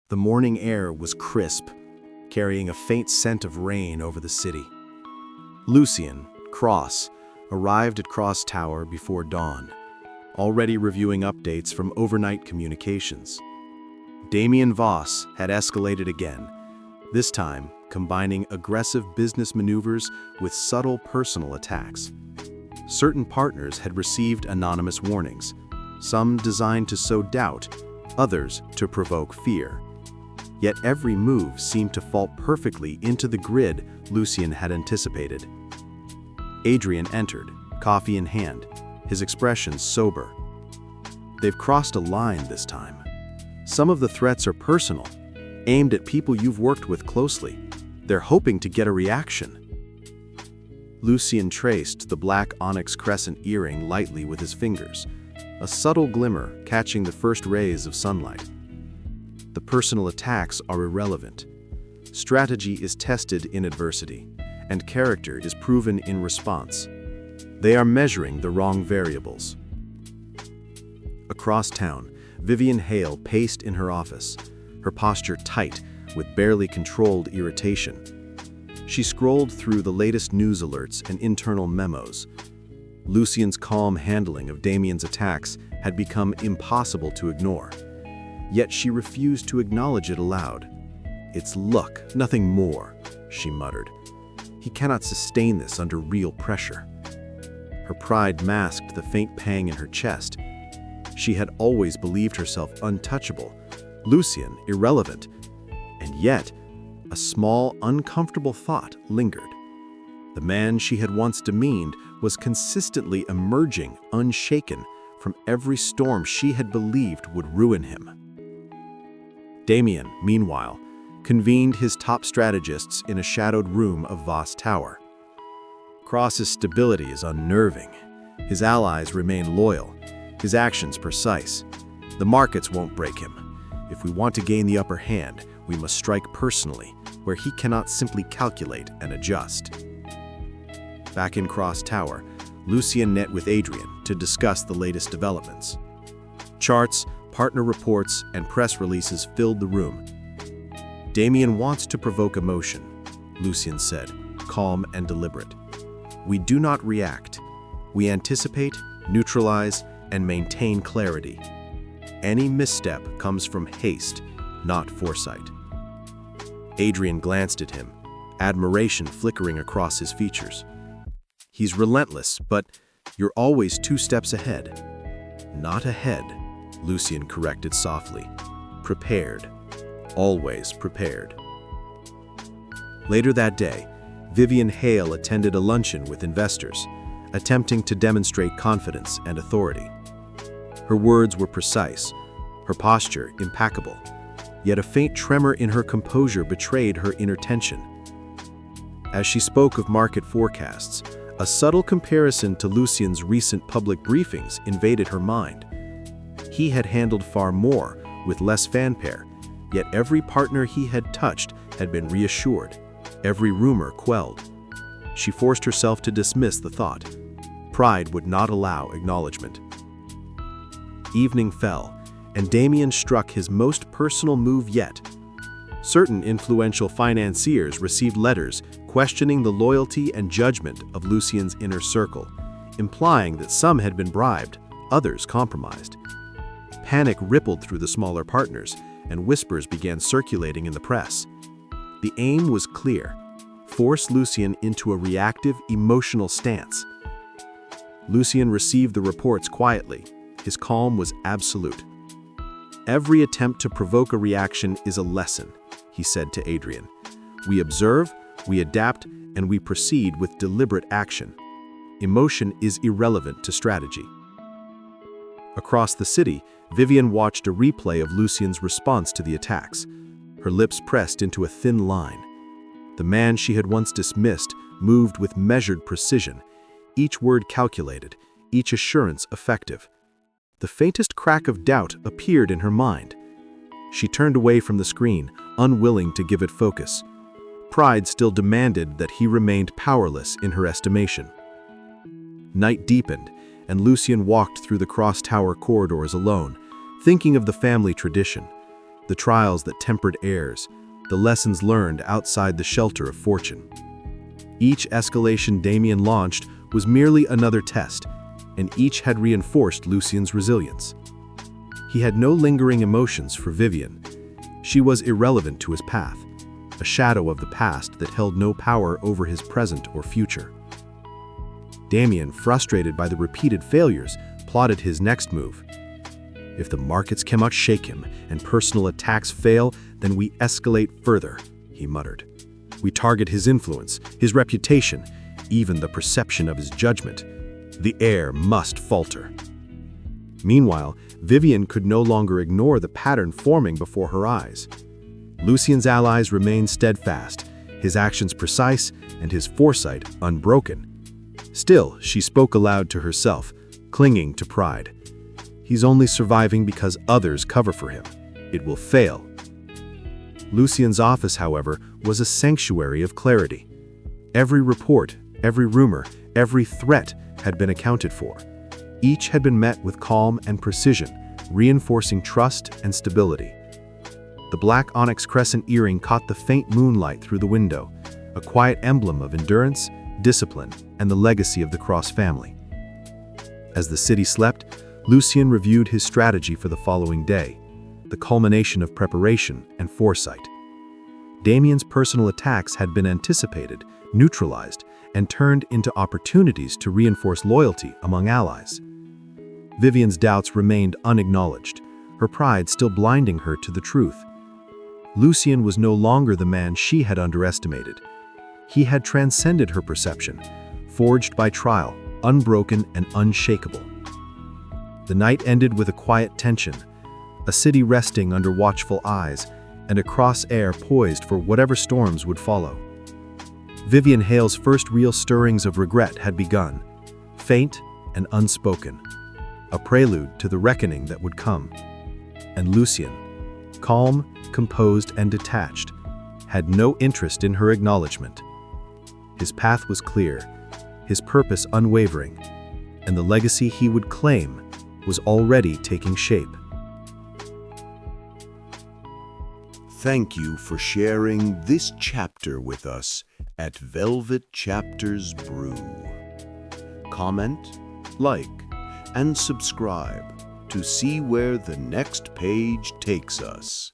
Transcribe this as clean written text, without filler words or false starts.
The morning air was crisp, carrying a faint scent of rain over the city. Lucien Cross arrived at Cross Tower before dawn, already reviewing updates from overnight communications. Damien Voss had escalated again, this time combining aggressive business maneuvers with subtle personal attacks. Certain partners had received anonymous warnings, some designed to sow doubt, others to provoke fear. Yet every move seemed to fall perfectly into the grid Lucien had anticipated. Adrian entered, coffee in hand, his expression sober. They've crossed a line this time. Some of the threats are personal, aimed at people you've worked with closely. They're hoping to get a reaction. Lucien traced the black onyx crescent earring lightly with his fingers, a subtle glimmer catching the first rays of sunlight. The personal attacks are irrelevant. Strategy is tested in adversity, and character is proven in response. They are measuring the wrong variables. Across town, Vivian Hale paced in her office, her posture tight with barely controlled irritation. She scrolled through the latest news alerts and internal memos. Lucien's calm handling of Damien's attacks had become impossible to ignore. Yet she refused to acknowledge it aloud. "It's luck, nothing more," she muttered. "He cannot sustain this under real pressure." Her pride masked the faint pang in her chest. She had always believed herself untouchable, Lucien irrelevant, and yet a small, uncomfortable thought lingered. The man she had once demeaned was consistently emerging unshaken from every storm she had believed would ruin him. Damien, meanwhile, convened his top strategists in a shadowed room of Voss Tower. Cross's stability is unnerving. His allies remain loyal, his actions precise. The markets won't break him. If we want to gain the upper hand, we must strike personally, where he cannot simply calculate and adjust. Back in Cross Tower, Lucien met with Adrian to discuss the latest developments. Charts, partner reports, and press releases filled the room. "Damien wants to provoke emotion," Lucien said, calm and deliberate. "We do not react. We anticipate, neutralize, and maintain clarity. Any misstep comes from haste, not foresight." Adrian glanced at him, admiration flickering across his features. "He's relentless, but you're always 2 steps ahead." "Not ahead," Lucien corrected softly. "Prepared. Always prepared." Later that day, Vivian Hale attended a luncheon with investors, attempting to demonstrate confidence and authority. Her words were precise, her posture impeccable, yet a faint tremor in her composure betrayed her inner tension. As she spoke of market forecasts, a subtle comparison to Lucien's recent public briefings invaded her mind. He had handled far more, with less fanfare, yet every partner he had touched had been reassured, every rumor quelled. She forced herself to dismiss the thought. Pride would not allow acknowledgement. Evening fell, and Damien struck his most personal move yet. Certain influential financiers received letters questioning the loyalty and judgment of Lucien's inner circle, implying that some had been bribed, others compromised. Panic rippled through the smaller partners, and whispers began circulating in the press. The aim was clear: force Lucien into a reactive, emotional stance. Lucien received the reports quietly. His calm was absolute. "Every attempt to provoke a reaction is a lesson," he said to Adrian. "We observe, we adapt, and we proceed with deliberate action. Emotion is irrelevant to strategy." Across the city, Vivian watched a replay of Lucien's response to the attacks, her lips pressed into a thin line. The man she had once dismissed moved with measured precision, each word calculated, each assurance effective. The faintest crack of doubt appeared in her mind. She turned away from the screen, unwilling to give it focus. Pride still demanded that he remained powerless in her estimation. Night deepened, and Lucien walked through the Cross Tower corridors alone, thinking of the family tradition. the trials that tempered heirs, the lessons learned outside the shelter of fortune. Each escalation Damien launched was merely another test, and each had reinforced Lucien's resilience. He had no lingering emotions for Vivian. She was irrelevant to his path, a shadow of the past that held no power over his present or future. Damien, frustrated by the repeated failures, plotted his next move. If the markets cannot shake him and personal attacks fail, then we escalate further, he muttered. We target his influence, his reputation, even the perception of his judgment. The heir must falter. Meanwhile, Vivian could no longer ignore the pattern forming before her eyes. Lucien's allies remained steadfast, his actions precise, and his foresight unbroken. Still, she spoke aloud to herself, clinging to pride. He's only surviving because others cover for him. It will fail. Lucien's office, however, was a sanctuary of clarity. Every report, every rumor, every threat had been accounted for. Each had been met with calm and precision, reinforcing trust and stability. The black onyx crescent earring caught the faint moonlight through the window, a quiet emblem of endurance, discipline, and the legacy of the Cross family. As the city slept, Lucien reviewed his strategy for the following day, the culmination of preparation and foresight. Damien's personal attacks had been anticipated, neutralized, and turned into opportunities to reinforce loyalty among allies. Vivian's doubts remained unacknowledged, her pride still blinding her to the truth. Lucien was no longer the man she had underestimated. He had transcended her perception, forged by trial, unbroken and unshakable. The night ended with a quiet tension, a city resting under watchful eyes, and a Cross heir poised for whatever storms would follow. Vivian Hale's first real stirrings of regret had begun, faint and unspoken, a prelude to the reckoning that would come. And Lucien, calm, composed, and detached, had no interest in her acknowledgement. His path was clear, his purpose unwavering, and the legacy he would claim was already taking shape. Thank you for sharing this chapter with us at Velvet Chapters Brew. Comment, like, and subscribe to see where the next page takes us.